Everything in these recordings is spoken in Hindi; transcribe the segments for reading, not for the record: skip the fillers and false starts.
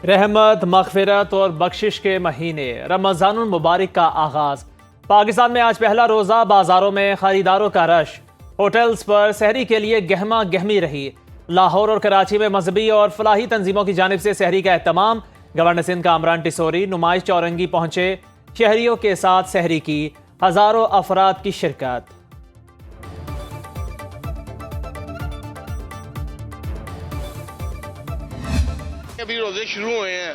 रहमत, मग़फ़िरत और बख्शिश के महीने रमज़ानुल मुबारक का आगाज़। पाकिस्तान में आज पहला रोज़ा, बाज़ारों में खरीदारों का रश, होटल्स पर सहरी के लिए गहमा गहमी रही। लाहौर और कराची में मजहबी और फलाही तंजीमों की जानिब से सहरी का एहतमाम। गवर्नर सिंध कामरान टिसोरी नुमाइश चौरंगी पहुंचे, शहरियों के साथ सहरी की, हज़ारों अफराद की शिरकत। अभी रोजे शुरू हुए हैं।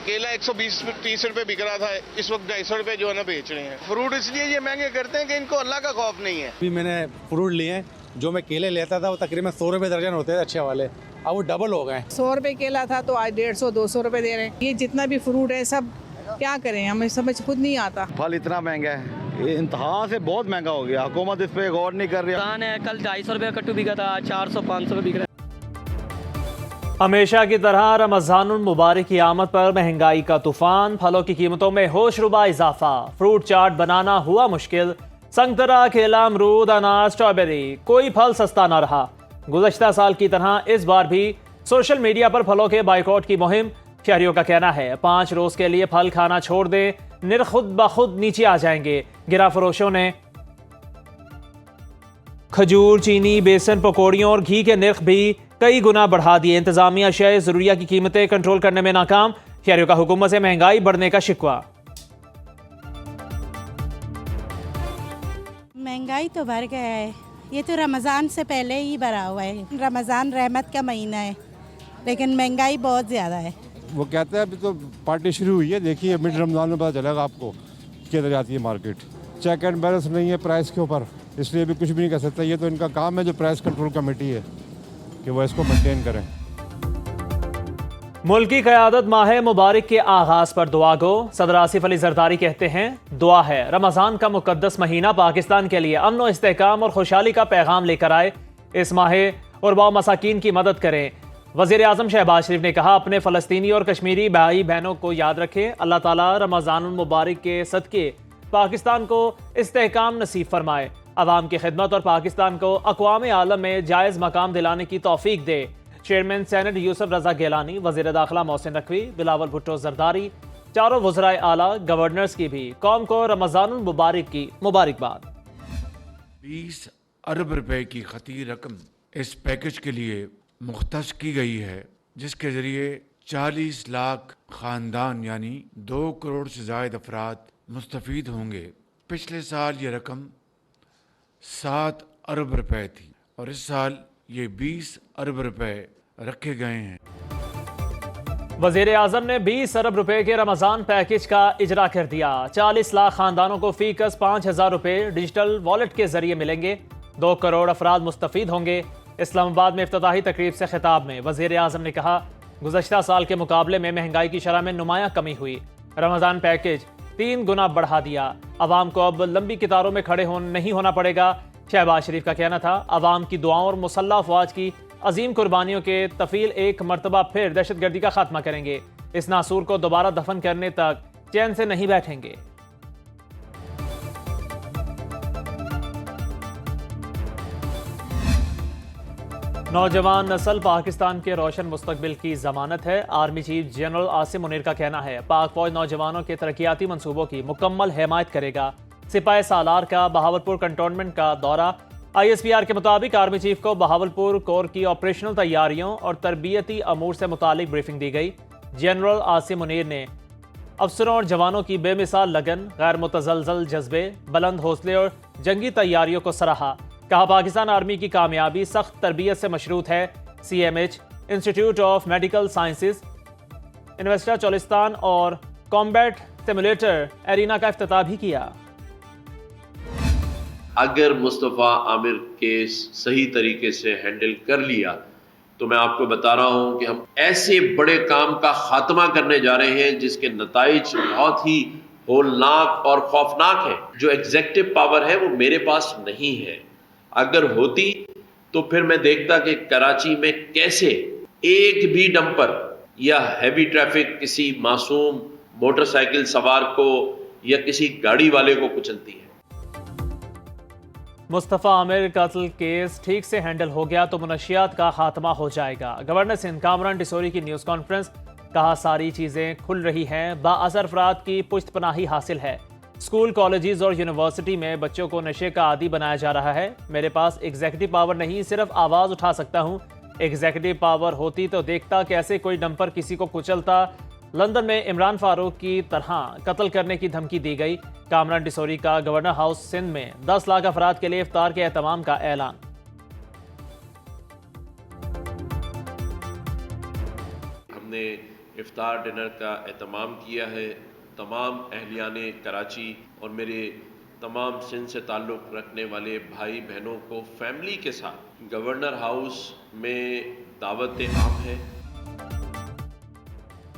केला 120-30 रुपए बिक रहा था, इस वक्त 250 रुपए जो है ना बेच रहे हैं। फ्रूट इसलिए ये महंगे करते हैं कि इनको अल्लाह का खौफ नहीं है। अभी मैंने फ्रूट लिए हैं, जो मैं केले लेता था वो तकरीबन 100 रुपए दर्जन होते थे अच्छे वाले, अब वो डबल हो गए। 100 रुपए केला था तो आज 150-200 रुपए दे रहे हैं। ये जितना भी फ्रूट है सब क्या करें, हमें समझ खुद नहीं आता। फल इतना महंगा है, ये इंतहा से बहुत महंगा हो गया। हुकूमत इस पे गौर नहीं कर रही है। कल 250 रुपये कट्टू बिका था, 400-500 रुपये बिक रहा है। हमेशा की तरह रमज़ानुल मुबारक की आमद पर महंगाई का तूफान, फलों की कीमतों में होशरुबा इजाफा, फ्रूट चाट बनाना हुआ मुश्किल। संतरा, केला, अमरूद, अनार, स्ट्रॉबेरी, कोई फल सस्ता न रहा। गुज़श्ता साल की तरह इस बार भी सोशल मीडिया पर फलों के बाइकआउट की मुहिम। शहरियों का कहना है 5 रोज के लिए फल खाना छोड़ दें, निर्ख खुद ब खुद नीचे आ जाएंगे। गिरा फरोशों ने खजूर, चीनी, बेसन, पकौड़ियों और घी के निर्ख भी कई गुना बढ़ा दिए। इंतजामिया अशिया ज़रूरिया की कीमतें कंट्रोल करने में नाकाम। शहरियों का हुकूमत से महंगाई बढ़ने का शिकवा। महंगाई तो बढ़ गया है, ये तो रमज़ान से पहले ही बढ़ा हुआ है। रमज़ान रहमत का महीना है, लेकिन महंगाई बहुत ज़्यादा है। वो कहते हैं अभी तो पार्टी शुरू हुई है, देखिए मिड रमज़ान में पता चलेगा आपको किधर जाती है मार्केट। चेक एंड बैलेंस नहीं है प्राइस के ऊपर, इसलिए भी कुछ भी नहीं कर सकता। ये तो इनका काम है, जो प्राइस कंट्रोल कमेटी है, कि वो इसको मेंटेन करें। मुल्क की क़यादत माह मुबारक के आगाज़ पर दुआ गो। सदर आसिफ अली जरदारी कहते हैं दुआ है रमज़ान का मुक़द्दस महीना पाकिस्तान के लिए अमन और इस्तेहकाम और खुशहाली का पैगाम लेकर आए। इस माह ग़ुरबा मसाकीन की मदद करें। वज़ीर आज़म शहबाज शरीफ ने कहा अपने फ़लस्तीनी और कश्मीरी भाई बहनों को याद रखें। अल्लाह ताला रमज़ानुल मुबारक के सदक़े पाकिस्तान को इस्तेहकाम नसीब फरमाए, अवाम की खिदमत और पाकिस्तान को अक़वाम आलम में जायज़ मकाम दिलाने की तौफीक दे। चेयरमैन सेनेट यूसुफ रज़ा गिलानी, वज़ीर दाखिला मोहसिन नकवी, बिलावल भुट्टो जरदारी, चारों वज़राए आला, गवर्नर्स की भी कौम को रमज़ानुल मुबारक की मुबारकबाद। 20 अरब रुपए की खती रकम इस पैकेज के लिए मुख्तस की गई है, जिसके जरिए 40 लाख खानदान यानी 2 करोड़ से ज़ायद अफराद मुस्तफ़ीद होंगे। पिछले साल ये रकम 7 अरब रुपए थी और इस साल ये 20 अरब रुपए रखे गए हैं। वज़ीर आज़म ने 20 अरब रुपए के रमज़ान पैकेज का इजरा कर दिया। 40 लाख खानदानों को फीकस 5,000 रुपए डिजिटल वॉलेट के जरिए मिलेंगे। 2 करोड़ अफराद मुस्तफ़ीद होंगे। इस्लामाबाद में इफ्तिताही तकरीब से खिताब में वज़ीर आज़म ने कहा गुज़श्ता साल के मुकाबले में महंगाई की शरह में नुमायाँ कमी हुई। रमज़ान पैकेज 3 गुना बढ़ा दिया। अवाम को अब लंबी कतारों में खड़े नहीं होना पड़ेगा। शहबाज शरीफ का कहना था अवाम की दुआओं और मुसल्लह अफवाज की अजीम कुर्बानियों के तफील एक मरतबा फिर दहशतगर्दी का खात्मा करेंगे। इस नासूर को दोबारा दफन करने तक चैन से नहीं बैठेंगे। नौजवान नस्ल पाकिस्तान के रोशन मुस्तकबिल की जमानत है। Army chief general Asim Munir का कहना है पाक फौज नौजवानों के तरक्याती मंसूबों की मुकम्मल हिमायत करेगा। सिपाही सालार का बहावलपुर कंटोनमेंट का दौरा। ISPR के मुताबिक आर्मी चीफ को बहावलपुर कोर की ऑपरेशनल तैयारियों और तरबियती अमूर से मुतालिक ब्रीफिंग दी गई। जनरल आसिम मुनीर ने अफसरों और जवानों की बेमिसाल लगन, गैर मुतज़लज़ल जज्बे, बुलंद हौसले और जंगी तैयारियों को सराहा। कहा पाकिस्तान आर्मी की कामयाबी सख्त तरबियत से मशरूत है। CMH, institute of medical sciences, इन्वेस्टा चोलिस्तान और कॉम्बैट सिमुलेटर एरिना का इफ्तिताह भी किया। अगर मुस्तफ़ा आमिर केस सही तरीके से हैंडल कर लिया तो मैं आपको बता रहा हूं कि हम ऐसे बड़े काम का खात्मा करने जा रहे हैं जिसके नताइज बहुत ही होलनाक और खौफनाक है। जो एग्जेक्टिव पावर है वो मेरे पास नहीं है। अगर होती तो फिर मैं देखता कि कराची में कैसे एक भी डंपर या हैवी ट्रैफिक किसी मासूम मोटरसाइकिल सवार को या किसी गाड़ी वाले को कुचलती है। मुस्तफ़ा आमिर कत्ल केस ठीक से हैंडल हो गया तो मुनशियात का खात्मा हो जाएगा। गवर्नर सिंध कामरान टिसोरी की न्यूज़ कॉन्फ्रेंस। कहा सारी चीज़ें खुल रही हैं, बाअसर अफराद की पुश्तपनाही हासिल है। स्कूल, कॉलेजेस और यूनिवर्सिटी में बच्चों को नशे का आदी बनाया जा रहा है। मेरे पास एग्जीक्यूटिव पावर नहीं, सिर्फ आवाज़ उठा सकता हूँ। एग्जीक्यूटिव पावर होती तो देखता कैसे कोई डंपर किसी को कुचलता। लंदन में इमरान फारूक की तरह कत्ल करने की धमकी दी गई। कामरान डिसोरी का गवर्नर हाउस सिंध में 10 लाख अफराद के लिए इफ्तार के एहतमाम का ऐलान। हमने इफ्तार डिनर का एहतमाम किया है। तमाम अहलियाने कराची और मेरे तमाम सिंध से ताल्लुक़ रखने वाले भाई बहनों को फैमिली के साथ गवर्नर हाउस में दावत आम है।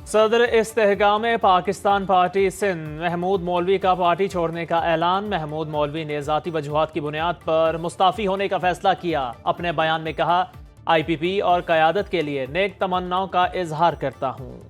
सदर इस्तेहकाम पाकिस्तान पार्टी सिंध महमूद मौलवी का पार्टी छोड़ने का ऐलान। महमूद मौलवी ने ज़ाती वजूहात की बुनियाद पर मुस्ताफ़ी होने का फैसला किया। अपने बयान में कहा, IPP और क़यादत के लिए नेक तमन्नाओं का इजहार करता हूँ।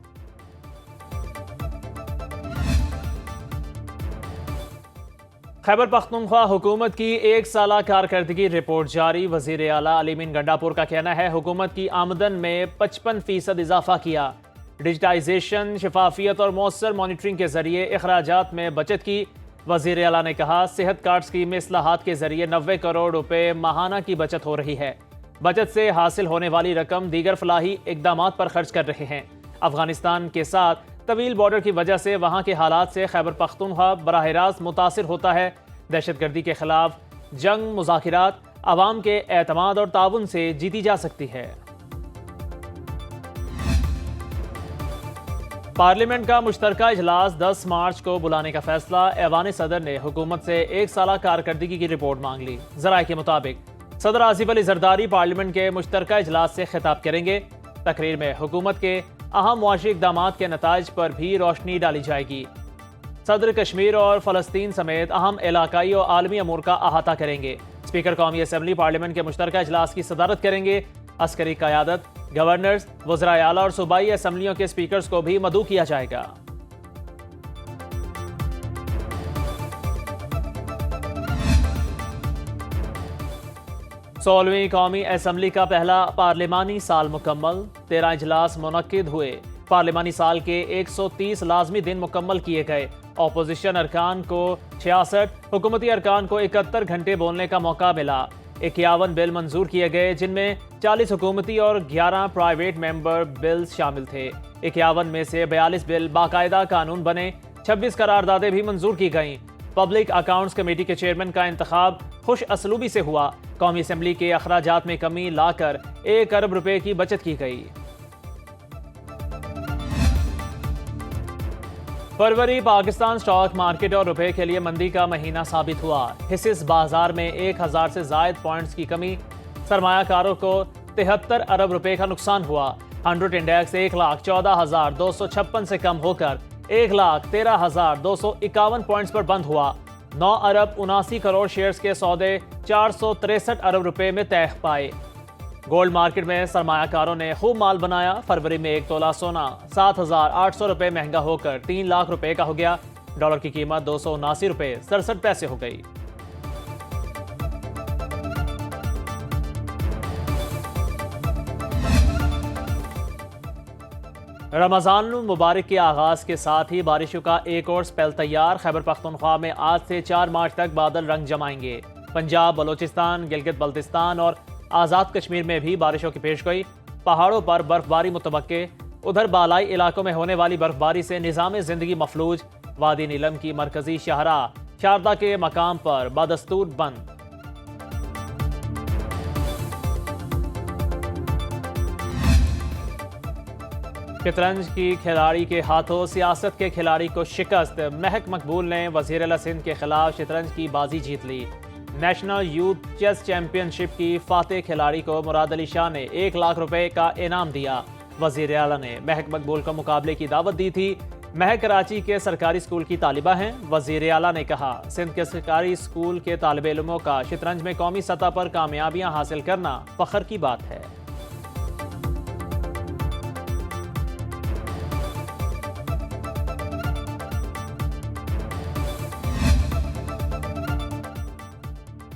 खैबर पख्तूनख्वा हुकूमत की 1 साला कारकर्दगी रिपोर्ट जारी। वज़ीर आला अलीमीन गंडापुर का कहना है, हुकूमत की आमदन में 55% इजाफा किया। डिजिटाइजेशन, शफाफियत और मौसर मॉनिटरिंग के जरिए अखराजात में बचत की। वज़ीर आला ने कहा, सेहत कार्ड स्कीम में इस्लाहात के जरिए 90 करोड़ रुपए माहाना की बचत हो रही है। बचत से हासिल होने वाली रकम दीगर फलाही इकदामात पर खर्च कर रहे हैं। अफगानिस्तान के साथ तवील बॉर्डर की वजह से वहाँ के हालात से खैबर पख्तूनख्वा बराह रास्त मुतासिर होता है। दहशतगर्दी के खिलाफ जंग मुज़ाकिरात अवाम के एतमाद और ताउन से जीती जा सकती है। पार्लियामेंट का मुश्तरका इजलास 10 मार्च को बुलाने का फैसला। ऐवान सदर ने हुकूमत से 1 साला कारकर्दगी की रिपोर्ट मांग ली। ज़राए के मुताबिक सदर आसिफ अली जरदारी पार्लियामेंट के मुश्तरका इजलास से खिताब करेंगे। तकरीर में हुकूमत के अहम मुआशी इक़दामात के नताइज पर भी रोशनी डाली जाएगी। सदर कश्मीर और फ़लस्तीन समेत अहम इलाकाई और आलमी अमूर का अहाता करेंगे। स्पीकर कौमी असम्बली पार्लियामेंट के मुश्तरका इजलास की सदारत करेंगे। अस्करी क़यादत, गवर्नर्स, वज़राए आला और सूबाई असम्बलियों के स्पीकर्स को भी मदऊ किया जाएगा। सोलहवीं कौमी असम्बली का पहला पार्लिमानी साल मुकम्मल। 13 इजलास मुनक्किद हुए। पार्लिमानी साल के 130 लाजमी दिन मुकम्मल किए गए। अपोजिशन अरकान को 66, हुकूमती अरकान को 71 घंटे बोलने का मौका मिला। 51 बिल मंजूर किए गए, जिनमें 40 हुकूमती और 11 प्राइवेट मेंबर बिल्स शामिल थे। 51 में से 42 बिल बाकायदा कानून बने। 26 करारदादें भी मंजूर की गईं। पब्लिक अकाउंट्स कमेटी के चेयरमैन का इंतखाब खुश असलूबी से हुआ। कौमी असम्बली के अखराजात में कमी लाकर 1 अरब रुपए की बचत की गई। फरवरी पाकिस्तान स्टॉक मार्केट और रुपए के लिए मंदी का महीना साबित हुआ। हिस्सेस बाजार में 1000 से जायद पॉइंट्स की कमी। सरमायाकारों को 73 अरब रुपए का नुकसान हुआ। 100 इंडेक्स 1,14,256 से कम होकर 1,13,251 पॉइंट्स पर बंद हुआ। 9 अरब 79 करोड़ शेयर्स के सौदे 463 अरब रुपए में तय पाए। गोल्ड मार्केट में सरमायाकारों ने खूब माल बनाया। फरवरी में 1 तोला सोना 7,800 रुपए महंगा होकर 3 लाख रुपए का हो गया। डॉलर की कीमत 279 रुपए 67 पैसे हो गई। रमज़ान मुबारक के आगाज़ के साथ ही बारिशों का एक और स्पेल तैयार। खैबर पख्तूनख्वा में आज से 4 मार्च तक बादल रंग जमाएंगे। पंजाब, बलोचिस्तान, गिलगित बल्तिस्तान और आज़ाद कश्मीर में भी बारिशों की पेशगोई। पहाड़ों पर बर्फबारी मुतवक्के। उधर बालाई इलाकों में होने वाली बर्फबारी से निज़ाम ज़िंदगी मफलूज। वादी नीलम की मरकजी शाहराह शारदा के मकाम पर बदस्तूर बंद। शतरंज की खिलाड़ी के हाथों सियासत के खिलाड़ी को शिकस्त। महक मकबूल ने वज़ीर आला सिंध के खिलाफ शतरंज की बाजी जीत ली। नेशनल यूथ चेस चैंपियनशिप की फातेह खिलाड़ी को मुराद अली शाह ने 1 लाख रुपए का इनाम दिया। वज़ीर आला ने महक मकबूल को मुकाबले की दावत दी थी। महक कराची के सरकारी स्कूल की तालिबा हैं। वज़ीर आला ने कहा, सिंध के सरकारी स्कूल के तालिब इल्मों का शतरंज में कौमी सतह पर कामयाबियां हासिल करना फ़ख्र की बात है।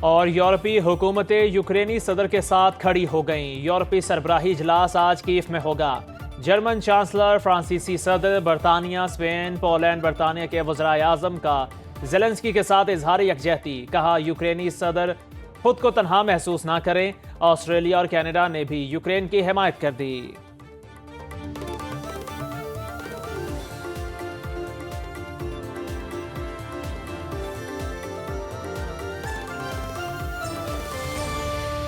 और यूरोपीय हुकूमतें यूक्रेनी सदर के साथ खड़ी हो गईं। यूरोपीय सरबराही इजलास आज कीव में होगा। जर्मन चांसलर, फ्रांसीसी सदर, बरतानिया, स्पेन, पोलैंड, बरतानिया के वज़राए आज़म का ज़ेलेंस्की के साथ इजहार यकजहती। कहा यूक्रेनी सदर खुद को तन्हा महसूस ना करें। ऑस्ट्रेलिया और कनाडा ने भी यूक्रेन की हिमायत कर दी।